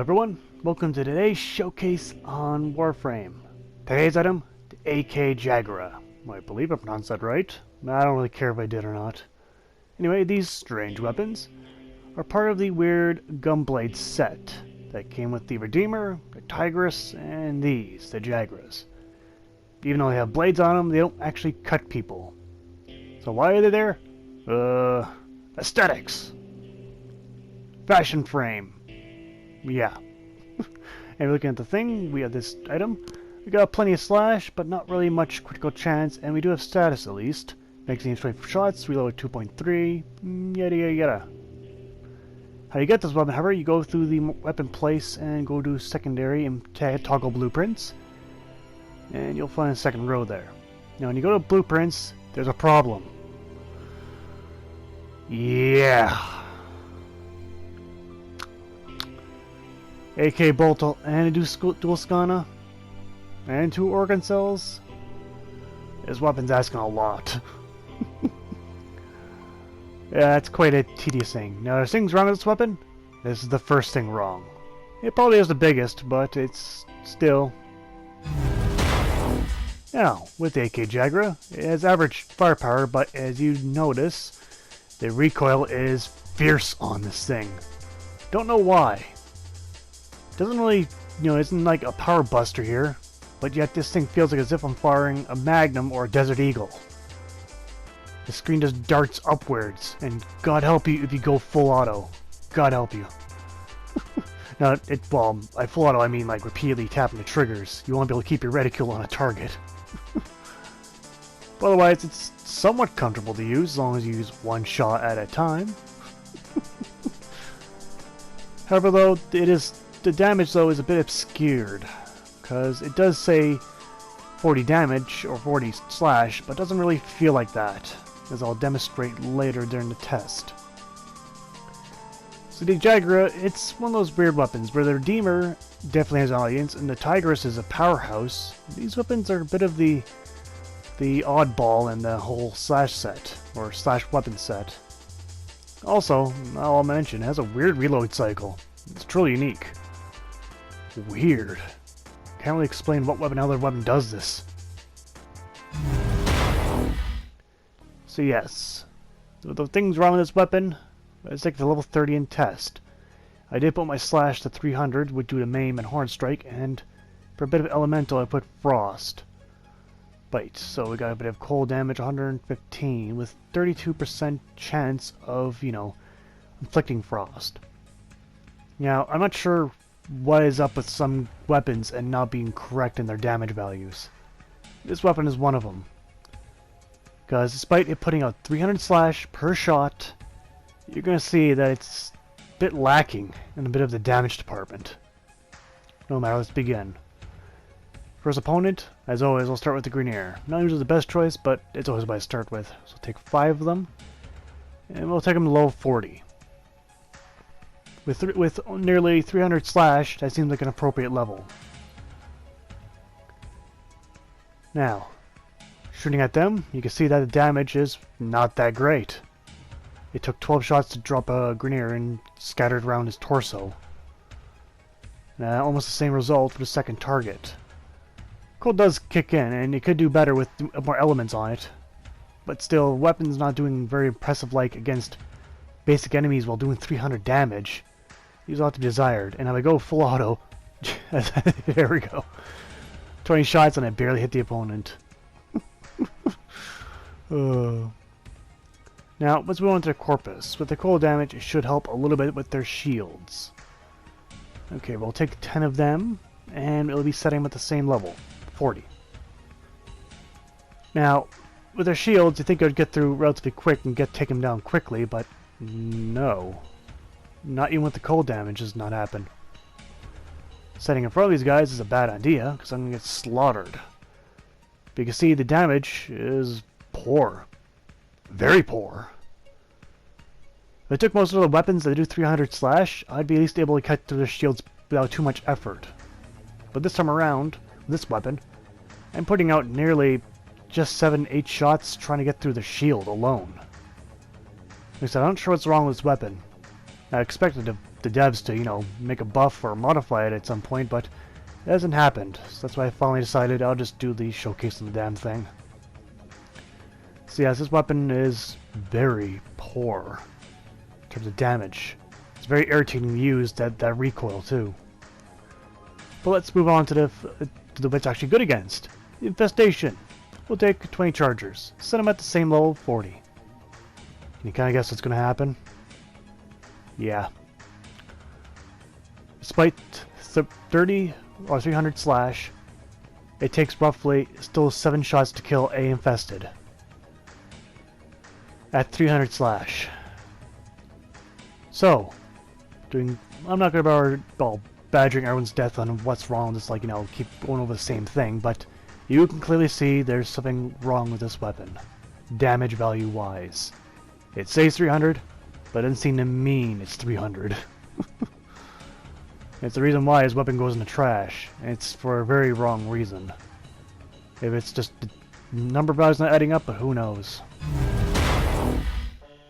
everyone, welcome to today's showcase on Warframe. Today's item, the AKJagara. I believe I pronounced that right. I don't really care if I did or not. Anyway, these strange weapons are part of the weird Gunblade set that came with the Redeemer, the Tigress, and these, the Jagaras. Even though they have blades on them, they don't actually cut people. So why are they there? Aesthetics. Fashion frame. Yeah. And looking at the thing, we have this item. We got plenty of slash, but not really much critical chance, and we do have status at least. Magazine 24 shots, reload 2.3, yada yada yada. How you get this weapon, however, you go through the weapon place and go to secondary and toggle blueprints. And you'll find a second row there. Now when you go to blueprints, there's a problem. Yeah. AK bolt and a dual scanner and 2 organ cells. This weapon's asking a lot. Yeah, it's quite a tedious thing. Now, there's things wrong with this weapon. This is the first thing wrong. It probably is the biggest, but it's still. Now, with the AKJagara, it has average firepower, but as you notice, the recoil is fierce on this thing. Don't know why. Doesn't really, isn't like a power buster here, but yet this thing feels like as if I'm firing a Magnum or a Desert Eagle. The screen just darts upwards, and God help you if you go full auto. God help you. Now, by full auto I mean like repeatedly tapping the triggers. You won't be able to keep your reticule on a target. But otherwise, it's somewhat comfortable to use as long as you use one shot at a time. However, though, the damage though is a bit obscured, because it does say 40 damage or 40 slash, but doesn't really feel like that, as I'll demonstrate later during the test. So the Jagara, it's one of those weird weapons where the Redeemer definitely has an audience, and the Tigress is a powerhouse. These weapons are a bit of the oddball in the whole slash set, or slash weapon set. Also, I'll mention, it has a weird reload cycle. It's truly unique. Weird. Can't really explain what other weapon does this. So yes, the things wrong with this weapon, let's take the level 30 in test. I did put my slash to 300, would do the maim and horn strike, and for a bit of elemental I put frost. Bite, so we got a bit of cold damage, 115, with 32% chance of, inflicting frost. Now, I'm not sure what is up with some weapons and not being correct in their damage values. This weapon is one of them. Because despite it putting out 300 slash per shot, you're going to see that it's a bit lacking in a bit of the damage department. No matter, let's begin. First opponent, as always, I'll start with the Grenier. Not usually the best choice, but it's always what I start with. So take 5 of them, and we'll take them to low 40. With nearly 300 slash, that seems like an appropriate level. Now, shooting at them, you can see that the damage is not that great. It took 12 shots to drop a Grenier and scattered around his torso. Almost the same result for the second target. Cold does kick in, and it could do better with more elements on it. But still, weapon's not doing very impressive like against basic enemies while doing 300 damage. These ought to be desired. And if I go full auto, there we go. 20 shots and I barely hit the opponent. Now, let's move on to the Corpus. With the cold damage, it should help a little bit with their shields. Okay, we'll take 10 of them, and it'll be setting them at the same level, 40. Now, with their shields, you think it would get through relatively quick and take them down quickly, but no. Not even with the cold damage does not happen. Setting in front of these guys is a bad idea, because I'm going to get slaughtered. But you can see the damage is poor. Very poor. If I took most of the weapons that do 300 slash, I'd be at least able to cut through their shields without too much effort. But this time around, this weapon, I'm putting out nearly just 7-8 shots trying to get through the shield alone. Like I said, I'm not sure what's wrong with this weapon. I expected to the devs to, you know, make a buff or modify it at some point, but it hasn't happened. So that's why I finally decided I'll just do the showcase of the damn thing. So yes, this weapon is very poor in terms of damage. It's very irritating to use, that recoil too. But let's move on to the what's actually good against. The Infestation. We'll take 20 chargers. Set them at the same level, 40. Can you kind of guess what's going to happen? Yeah. Despite 30 or 300 slash, it takes roughly still 7 shots to kill a infested. At 300 slash. So, I'm not going to bother badgering everyone's death on what's wrong, just like, you know, keep going over the same thing, but you can clearly see there's something wrong with this weapon, damage value wise. It says 300, but it doesn't seem to mean it's 300. It's the reason why his weapon goes in the trash, and it's for a very wrong reason. If it's just the number value's not adding up, but who knows.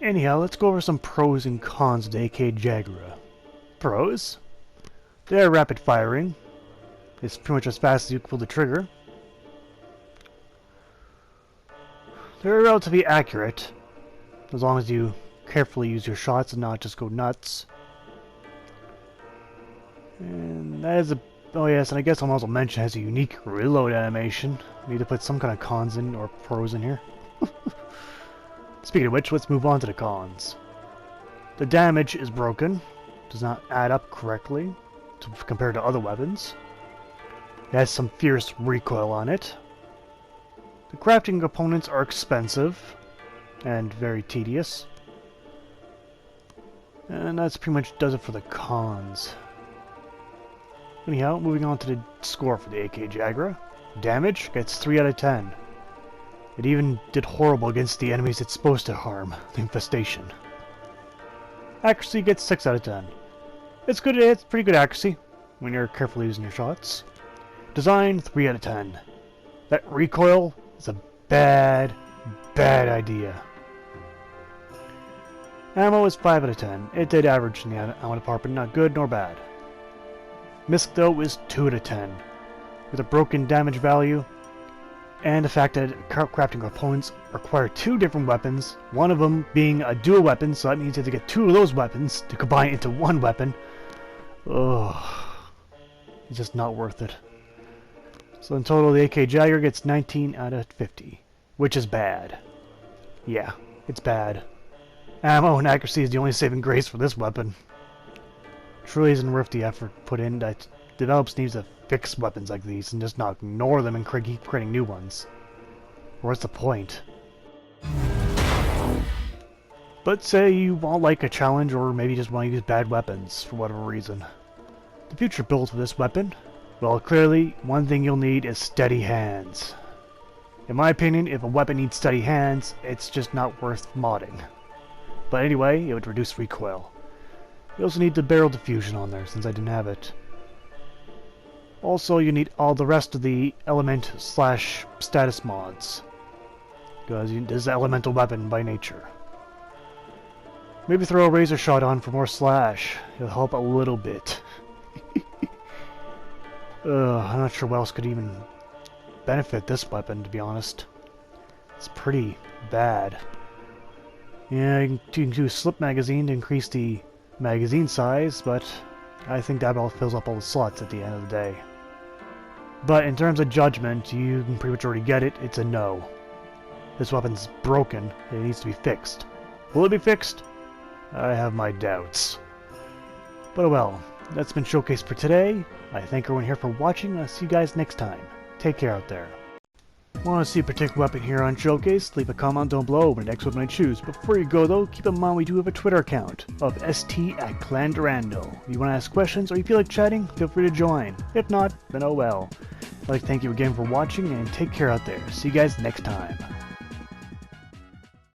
Anyhow, let's go over some pros and cons of the AKJagara. Pros? They're rapid firing. It's pretty much as fast as you pull the trigger. They're relatively accurate, as long as you carefully use your shots and not just go nuts. And that is a... oh yes, and I guess I'll also mention it has a unique reload animation. I need to put some kind of cons in, or pros in here. Speaking of which, let's move on to the cons. The damage is broken. Does not add up correctly compared to other weapons. It has some fierce recoil on it. The crafting components are expensive and very tedious. And that's pretty much does it for the cons. Anyhow, moving on to the score for the AKJagara. Damage gets 3 out of 10. It even did horrible against the enemies it's supposed to harm, the Infestation. Accuracy gets 6 out of 10. It's good, it's pretty good accuracy when you're carefully using your shots. Design, 3 out of 10. That recoil is a bad idea. Ammo is 5 out of 10. It did average in the ammo department, not good nor bad. Misc though is 2 out of 10. With a broken damage value, and the fact that crafting components require 2 different weapons, one of them being a dual weapon, so that means you have to get 2 of those weapons to combine into one weapon. Ugh. It's just not worth it. So in total, the AKJagara gets 19 out of 50, which is bad. Yeah, it's bad. Ammo and accuracy is the only saving grace for this weapon. Truly isn't worth the effort put in. That developers needs to fix weapons like these and just not ignore them and keep creating new ones. What's the point? But say you want like a challenge, or maybe just want to use bad weapons for whatever reason. The future build for this weapon? Well, clearly, one thing you'll need is steady hands. In my opinion, if a weapon needs steady hands, it's just not worth modding. But anyway, it would reduce recoil. You also need the barrel diffusion on there, since I didn't have it. Also, you need all the rest of the element / status mods, because this is an elemental weapon by nature. Maybe throw a razor shot on for more slash. It'll help a little bit. I'm not sure what else could even benefit this weapon, to be honest. It's pretty bad. Yeah, you can do a slip magazine to increase the magazine size, but I think that all fills up all the slots at the end of the day. But in terms of judgment, you can pretty much already get it. It's a no. This weapon's broken. It needs to be fixed. Will it be fixed? I have my doubts. But well, that's been showcased for today. I thank everyone here for watching. I'll see you guys next time. Take care out there. Want to see a particular weapon here on Showcase? Leave a comment down below over the next weapon I choose. Before you go though, keep in mind we do have a Twitter account of st@clandurandal. If you want to ask questions or you feel like chatting, feel free to join. If not, then oh well. I'd like to thank you again for watching and take care out there. See you guys next time.